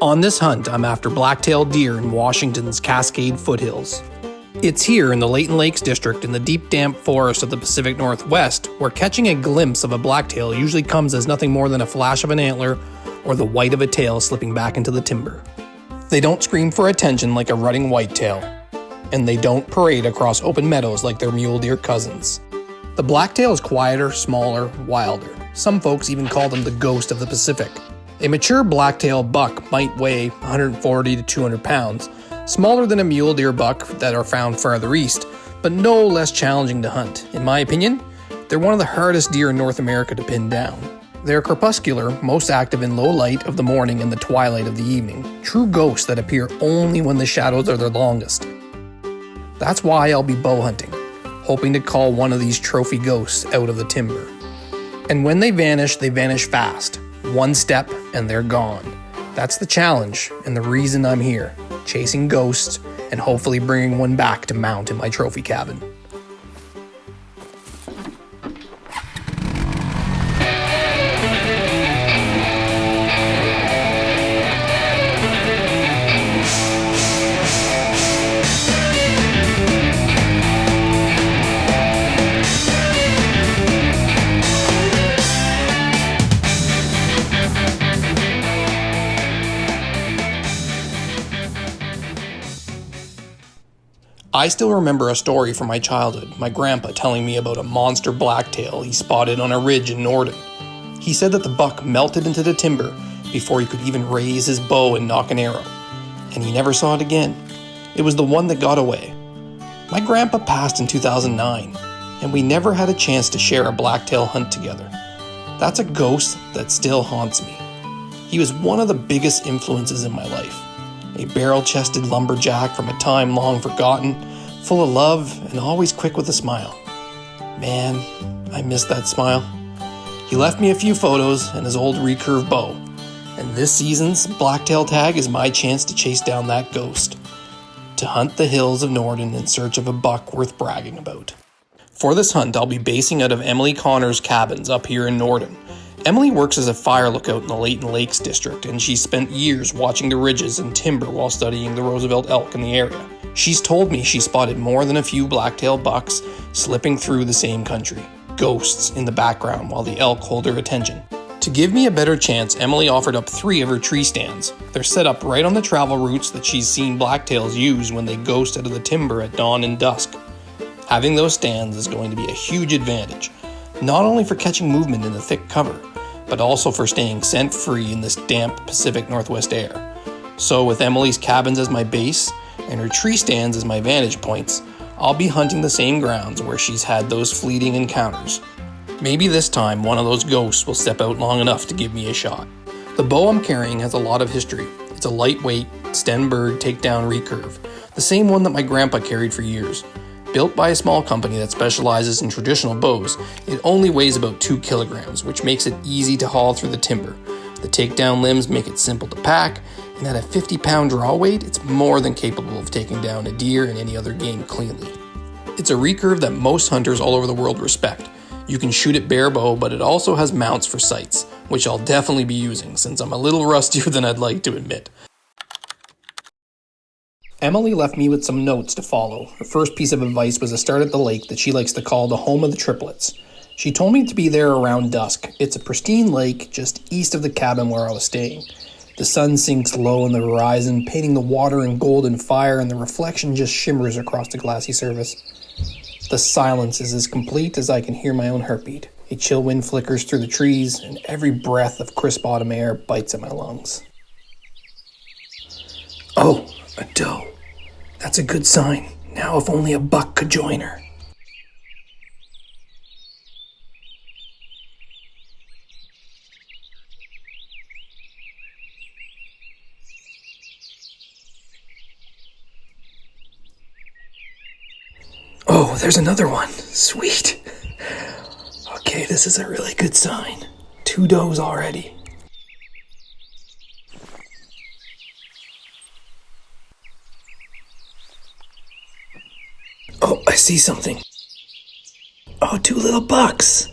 On this hunt, I'm after blacktail deer in Washington's Cascade foothills. It's here in the Layton Lakes district in the deep damp forest of the Pacific Northwest where catching a glimpse of a blacktail usually comes as nothing more than a flash of an antler or the white of a tail slipping back into the timber. They don't scream for attention like a rutting whitetail, and they don't parade across open meadows like their mule deer cousins. The blacktail is quieter, smaller, wilder. Some folks even call them the ghost of the Pacific. A mature blacktail buck might weigh 140 to 200 pounds, smaller than a mule deer buck that are found farther east, but no less challenging to hunt. In my opinion, they're one of the hardest deer in North America to pin down. They're crepuscular, most active in low light of the morning and the twilight of the evening, true ghosts that appear only when the shadows are their longest. That's why I'll be bow hunting, hoping to call one of these trophy ghosts out of the timber. And when they vanish fast. One step and they're gone. That's the challenge and the reason I'm here, chasing ghosts and hopefully bringing one back to mount in my trophy cabin. I still remember a story from my childhood, my grandpa telling me about a monster blacktail he spotted on a ridge in Norden. He said that the buck melted into the timber before he could even raise his bow and nock an arrow, and he never saw it again. It was the one that got away. My grandpa passed in 2009, and we never had a chance to share a blacktail hunt together. That's a ghost that still haunts me. He was one of the biggest influences in my life. A barrel-chested lumberjack from a time long forgotten, full of love and always quick with a smile. Man, I miss that smile. He left me a few photos and his old recurve bow, and this season's blacktail tag is my chance to chase down that ghost, to hunt the hills of Norden in search of a buck worth bragging about. For this hunt, I'll be basing out of Emily Connor's cabins up here in Norden. Emily works as a fire lookout in the Layton Lakes district, and she's spent years watching the ridges and timber while studying the Roosevelt elk in the area. She's told me she spotted more than a few blacktail bucks slipping through the same country, ghosts in the background while the elk hold her attention. To give me a better chance, Emily offered up 3 of her tree stands. They're set up right on the travel routes that she's seen blacktails use when they ghost out of the timber at dawn and dusk. Having those stands is going to be a huge advantage, not only for catching movement in the thick cover, but also for staying scent-free in this damp Pacific Northwest air. So with Emily's cabins as my base and her tree stands as my vantage points, I'll be hunting the same grounds where she's had those fleeting encounters. Maybe this time one of those ghosts will step out long enough to give me a shot. The bow I'm carrying has a lot of history. It's a lightweight Stenberg Takedown Recurve, the same one that my grandpa carried for years. Built by a small company that specializes in traditional bows, it only weighs about 2 kilograms, which makes it easy to haul through the timber. The takedown limbs make it simple to pack, and at a 50-pound draw weight, it's more than capable of taking down a deer and any other game cleanly. It's a recurve that most hunters all over the world respect. You can shoot it bare bow, but it also has mounts for sights, which I'll definitely be using since I'm a little rustier than I'd like to admit. Emily left me with some notes to follow. Her first piece of advice was to start at the lake that she likes to call the home of the triplets. She told me to be there around dusk. It's a pristine lake just east of the cabin where I was staying. The sun sinks low on the horizon, painting the water in golden fire, and the reflection just shimmers across the glassy surface. The silence is as complete as I can hear my own heartbeat. A chill wind flickers through the trees, and every breath of crisp autumn air bites at my lungs. Oh, a doe. That's a good sign. Now if only a buck could join her. Oh, there's another one. Sweet. Okay, this is a really good sign. 2 does already. Oh, I see something. Oh, 2 little bucks.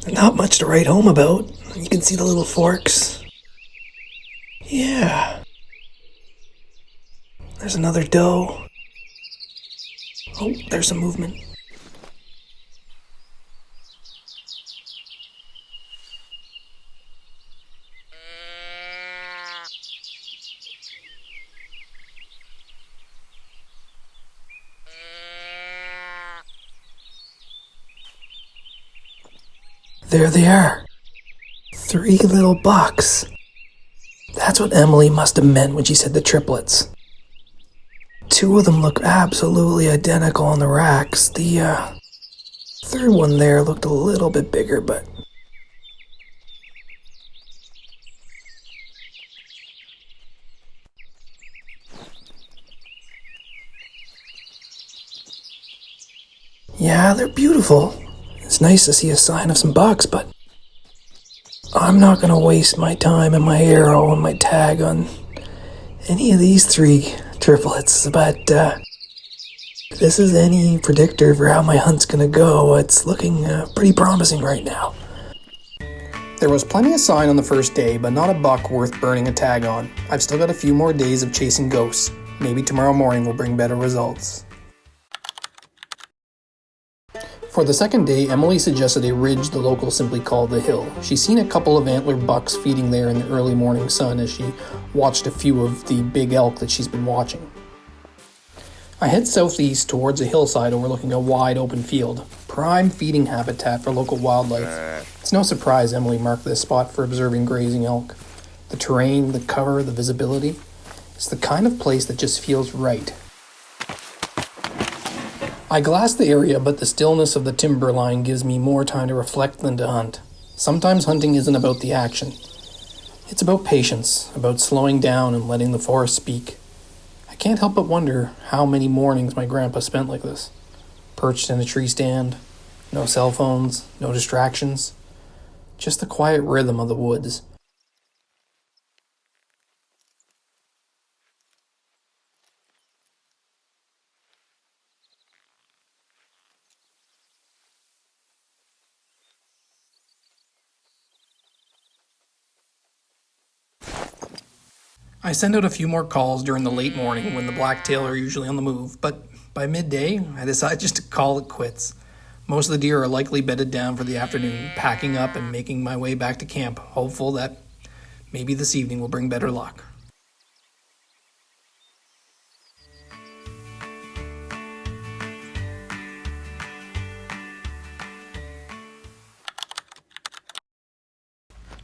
Not much to write home about. You can see the little forks. Yeah. There's another doe. Oh, there's some movement. There they are. 3 little bucks. That's what Emily must have meant when she said the triplets. 2 of them look absolutely identical on the racks. The third one there looked a little bit bigger, but... Yeah, they're beautiful. It's nice to see a sign of some bucks, but I'm not going to waste my time and my arrow and my tag on any of these 3 triplets. But if this is any predictor for how my hunt's going to go, it's looking pretty promising right now. There was plenty of sign on the first day, but not a buck worth burning a tag on. I've still got a few more days of chasing ghosts. Maybe tomorrow morning will bring better results. For the second day, Emily suggested a ridge the locals simply call the Hill. She's seen a couple of antler bucks feeding there in the early morning sun as she watched a few of the big elk that she's been watching. I head southeast towards a hillside overlooking a wide open field, prime feeding habitat for local wildlife. It's no surprise Emily marked this spot for observing grazing elk. The terrain, the cover, the visibility, it's the kind of place that just feels right. I glass the area, but the stillness of the timberline gives me more time to reflect than to hunt. Sometimes hunting isn't about the action. It's about patience, about slowing down and letting the forest speak. I can't help but wonder how many mornings my grandpa spent like this. Perched in a tree stand, no cell phones, no distractions, just the quiet rhythm of the woods. I send out a few more calls during the late morning when the blacktail are usually on the move, but by midday, I decide just to call it quits. Most of the deer are likely bedded down for the afternoon, packing up and making my way back to camp, hopeful that maybe this evening will bring better luck.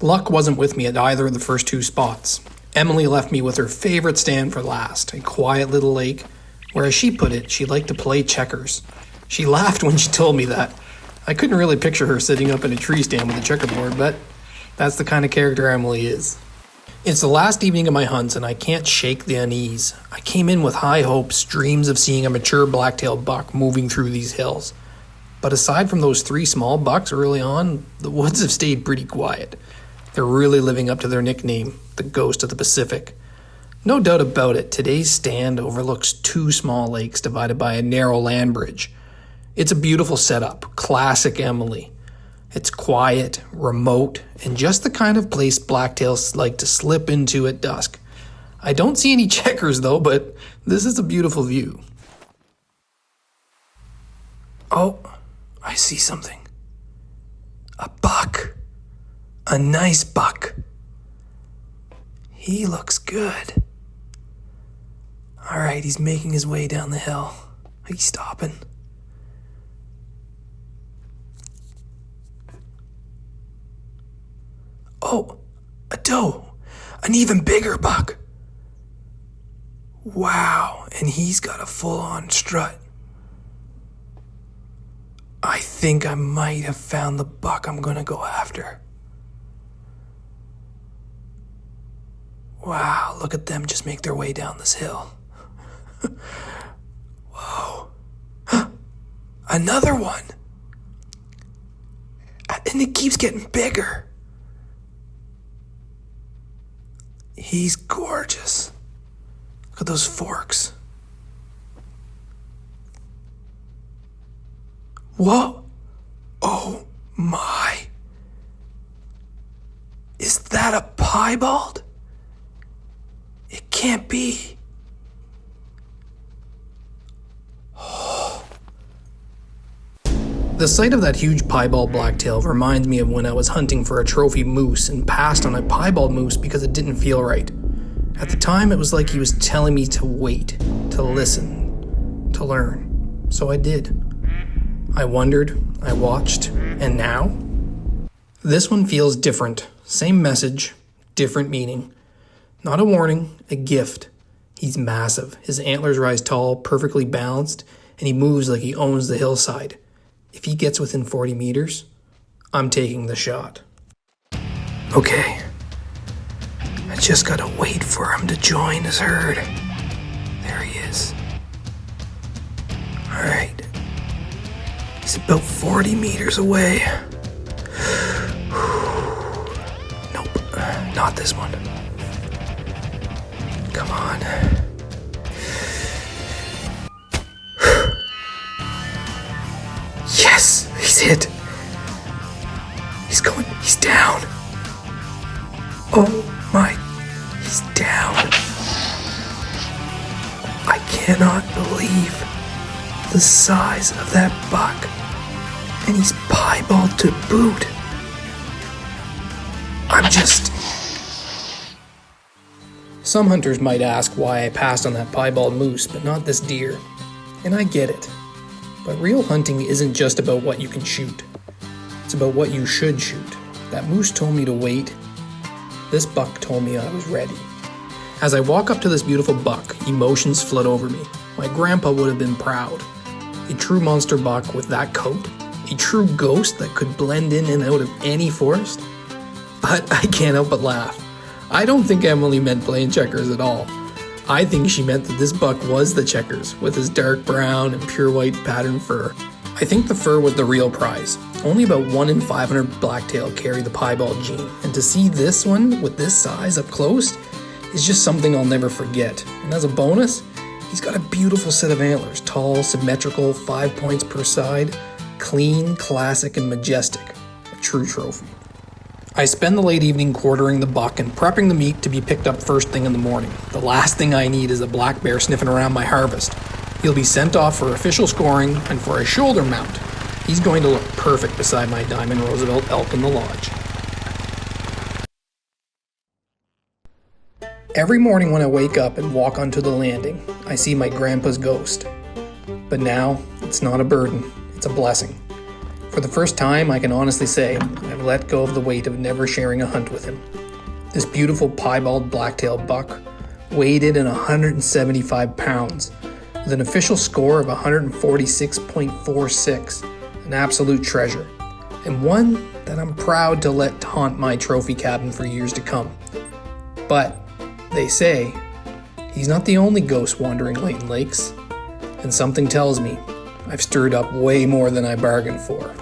Luck wasn't with me at either of the first 2 spots. Emily left me with her favorite stand for last, a quiet little lake, where as she put it, she liked to play checkers. She laughed when she told me that. I couldn't really picture her sitting up in a tree stand with a checkerboard, but that's the kind of character Emily is. It's the last evening of my hunts, and I can't shake the unease. I came in with high hopes, dreams of seeing a mature blacktail buck moving through these hills. But aside from those 3 small bucks early on, the woods have stayed pretty quiet. They're really living up to their nickname, the Ghost of the Pacific. No doubt about it, today's stand overlooks 2 small lakes divided by a narrow land bridge. It's a beautiful setup, classic Emily. It's quiet, remote, and just the kind of place blacktails like to slip into at dusk. I don't see any checkers though, but this is a beautiful view. Oh, I see something. A buck. A nice buck. He looks good. Alright, he's making his way down the hill. He's stopping. Oh, a doe. An even bigger buck. Wow, and he's got a full-on strut. I think I might have found the buck I'm gonna go after. Wow, look at them just make their way down this hill. Whoa. Another one. And it keeps getting bigger. He's gorgeous. Look at those forks. Whoa. Oh my. Is that a piebald? can't be. The sight of that huge piebald blacktail reminds me of when I was hunting for a trophy moose and passed on a piebald moose because it didn't feel right. At the time, it was like he was telling me to wait, to listen, to learn. So I did. I wondered, I watched, and now? This one feels different. Same message, different meaning. Not a warning, a gift. He's massive. His antlers rise tall, perfectly balanced, and he moves like he owns the hillside. If he gets within 40 meters, I'm taking the shot. Okay. I just gotta wait for him to join his herd. There he is. Alright. He's about 40 meters away. Nope, not this one. Come on. Yes, he's hit. He's down. Oh my, he's down. I cannot believe the size of that buck. And he's piebald to boot. Some hunters might ask why I passed on that piebald moose, but not this deer. And I get it. But real hunting isn't just about what you can shoot. It's about what you should shoot. That moose told me to wait. This buck told me I was ready. As I walk up to this beautiful buck, emotions flood over me. My grandpa would have been proud. A true monster buck with that coat. A true ghost that could blend in and out of any forest. But I can't help but laugh. I don't think Emily meant playing checkers at all. I think she meant that this buck was the checkers, with his dark brown and pure white patterned fur. I think the fur was the real prize. Only about 1 in 500 blacktail carry the piebald gene, and to see this one with this size up close is just something I'll never forget. And as a bonus, he's got a beautiful set of antlers, tall, symmetrical, 5 points per side, clean, classic, and majestic. A true trophy. I spend the late evening quartering the buck and prepping the meat to be picked up first thing in the morning. The last thing I need is a black bear sniffing around my harvest. He'll be sent off for official scoring and for a shoulder mount. He's going to look perfect beside my Diamond Roosevelt elk in the lodge. Every morning when I wake up and walk onto the landing, I see my grandpa's ghost. But now, it's not a burden, it's a blessing. For the first time, I can honestly say I've let go of the weight of never sharing a hunt with him. This beautiful piebald blacktail buck weighed in at 175 pounds, with an official score of 146.46, an absolute treasure, and one that I'm proud to let haunt my trophy cabin for years to come. But, they say, he's not the only ghost wandering Layton Lakes, and something tells me I've stirred up way more than I bargained for.